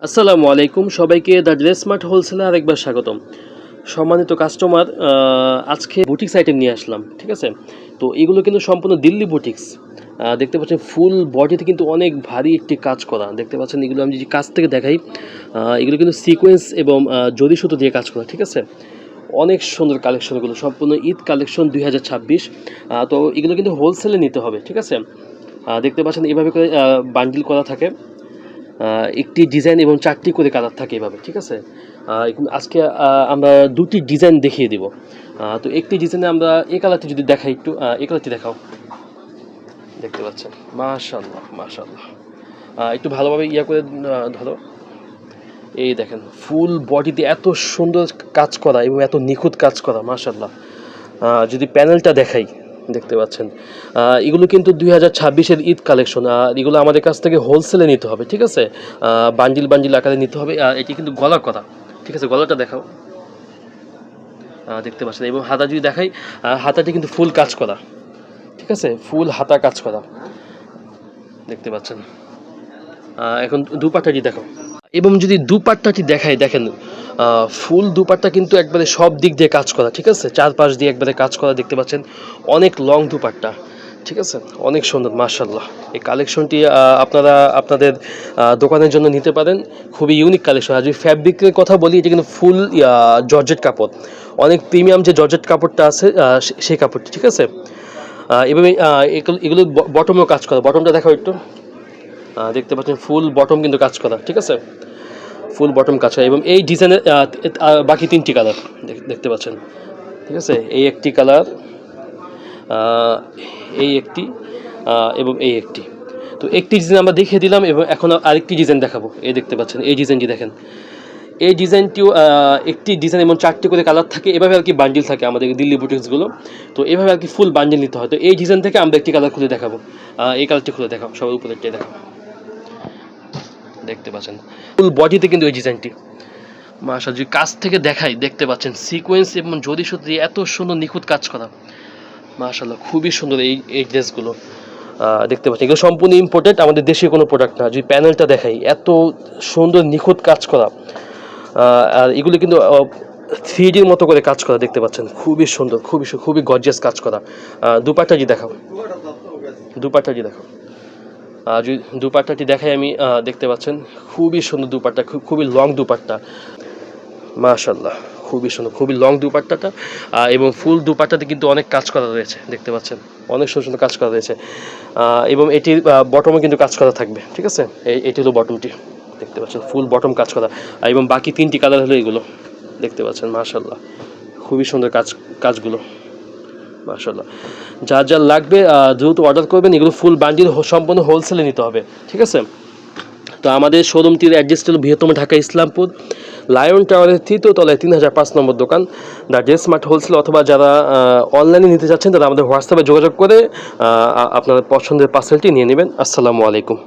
আসসালামু আলাইকুম সবাইকে দ্য ড্রেস স্মার্ট হোলসেলে আরেকবার স্বাগতম। সম্মানিত কাস্টমার, আজকে বুটিক্স আইটেম নিয়ে আসলাম, ঠিক আছে? তো এগুলো কিন্তু সম্পূর্ণ দিল্লি বুটিক্স। দেখতে পাচ্ছেন ফুল বডিতে কিন্তু অনেক ভারী একটি কাজ করা, দেখতে পাচ্ছেন। এগুলো আমি যদি কাছ থেকে দেখাই, এগুলো কিন্তু সিকোয়েন্স এবং জরি সুতো দিয়ে কাজ করা, ঠিক আছে? অনেক সুন্দর কালেকশন, এগুলো সম্পূর্ণ ঈদ কালেকশন 2026। তো এগুলো কিন্তু হোলসেলে নিতে হবে, ঠিক আছে? দেখতে পাচ্ছেন এভাবে করে বান্ডিল করা থাকে, একটি ডিজাইন এবং 4টি করে কালার থাকে এভাবে, ঠিক আছে? আজকে আমরা 2টি ডিজাইন দেখিয়ে দিব। তো একটি ডিজাইনে আমরা এই কালারটি যদি দেখাই, একটু এই কালারটি দেখাও। দেখতে পাচ্ছেন, মাশাআল্লাহ মাশাআল্লাহ। একটু ভালোভাবে করে ধরো। এই দেখেন ফুল বডিতে এত সুন্দর কাজ করা এবং এত নিখুঁত কাজ করা, মাশাআল্লাহ। যদি প্যানেলটা দেখাই, দেখতে পাচ্ছেন এগুলো কিন্তু 2026-এর ঈদ কালেকশন। এগুলো আমাদের কাছ থেকে হোলসেলে নিতে হবে, ঠিক আছে? বান্ডিল বান্ডিল আকারে নিতে হবে। এটি কিন্তু গলা করা, ঠিক আছে? গলাটা দেখাও। দেখতে পাচ্ছেন, এবং হাতা যদি দেখাই, হাতাটি কিন্তু ফুল কাজ করা, ঠিক আছে? ফুল হাতা কাজ করা, দেখতে পাচ্ছেন। এখন দুপাট্টাটি দেখো, এবং যদি দুপাট্টাটি দেখাই, দেখেন ফুল দুপাট্টা কিন্তু একবারে সব দিক দিয়ে কাজ করা, ঠিক আছে? চারপাশ দিয়ে একবারে কাজ করা, দেখতে পাচ্ছেন। অনেক লং দুপাট্টা, ঠিক আছে? অনেক সুন্দর, মাশাআল্লাহ। এই কালেকশনটি আপনারা আপনাদের দোকানের জন্য নিতে পারেন। খুবই ইউনিক কালেকশন। আর যদি ফ্যাব্রিকের কথা বলি, এটা কিন্তু ফুল জর্জেট কাপড়, অনেক প্রিমিয়াম যে জর্জেট কাপড়টা আছে, সেই কাপড়টি, ঠিক আছে? এভাবে এগুলো বটমেও কাজ করা। বটমটা দেখাও একটু। দেখতে পাচ্ছেন ফুল বটম কিন্তু কাজ করা, ঠিক আছে? ফুল বটম কাজ করা, এবং এই ডিজাইনের বাকি 3টি কালার দেখতে পাচ্ছেন, ঠিক আছে? এই একটি কালার, এই একটি, এবং এই একটি। তো একটি ডিজাইন আমরা দেখিয়ে দিলাম, এবং এখন আরেকটি ডিজাইন দেখাবো। এই দেখতে পাচ্ছেন, এই ডিজাইনটি দেখেন। এই ডিজাইনটিও একটি ডিজাইন এবং 4টি করে কালার থাকে, এভাবে আর কি বান্ডিল থাকে আমাদের দিল্লি বুটিক্সগুলো। তো এভাবে আর কি ফুল বান্ডিল নিতে হয়। তো এই ডিজাইন থেকে আমরা একটি কালার খুলে দেখাবো। এই কালারটি খুলে দেখাও, সবার উপরেরটাই দেখাও। দেখতে পাচ্ছেন ফুল বডিতে কিন্তু এই ডিজাইনটি, মাশাআল্লাহ। যদি কাছ থেকে দেখাই, দেখতে পাচ্ছেন সিকোয়েন্স এবং জরি সুতো দিয়ে এত সুন্দর নিখুঁত কাজ করা, মাশাআল্লাহ। খুবই সুন্দর এই ড্রেসগুলো, দেখতে পাচ্ছেন। এগুলো সম্পূর্ণ ইম্পোর্টেড, আমাদের দেশীয় কোনো প্রোডাক্ট না। যদি প্যানেলটা দেখাই, এত সুন্দর নিখুঁত কাজ করা, আর এগুলো কিন্তু 3Dর মতো করে কাজ করা, দেখতে পাচ্ছেন। খুবই সুন্দর, খুবই গর্জিয়াস কাজ করা। দুপাট্টাটি দেখাও, দুপাট্টাটি দেখাও। যদি দুপাট্টাটি দেখাই আমি, দেখতে পাচ্ছেন খুবই সুন্দর দুপাট্টা, খুবই লং দুপাট্টা, মাশাআল্লাহ। খুবই সুন্দর, খুবই লং দুপাট্টাটা, এবং ফুল দুপাট্টাতে কিন্তু অনেক কাজ করা রয়েছে, দেখতে পাচ্ছেন। অনেক সুন্দর সুন্দর কাজ করা রয়েছে, এবং এটির বটমে কিন্তু কাজ করা থাকবে, ঠিক আছে? এটি হলো বটমটি, দেখতে পাচ্ছেন। ফুল বটম কাজ করা, এবং বাকি 3টি কালার হলো এগুলো, দেখতে পাচ্ছেন। মাশাআল্লাহ, খুবই সুন্দর কাজগুলো, মাশাআল্লাহ। যার লাগবে দ্রুত অর্ডার করবেন। এগুলো ফুল বান্ডিল সম্পূর্ণ হোলসেলে নিতে হবে, ঠিক আছে? তো আমাদের শোরুমটির অ্যাড্রেস হলো বৃহত্তম ঢাকা ইসলামপুর, লায়ন টাওয়ারের 3য় তলায় 3005 নম্বর দোকান, দ্য ড্রেস স্মার্ট হোলসেল। অথবা যারা অনলাইনে নিতে চাচ্ছেন, তারা আমাদের হোয়াটসঅ্যাপে যোগাযোগ করে আপনার পছন্দের পার্সেলটি নিয়ে নেবেন। আসসালামু আলাইকুম।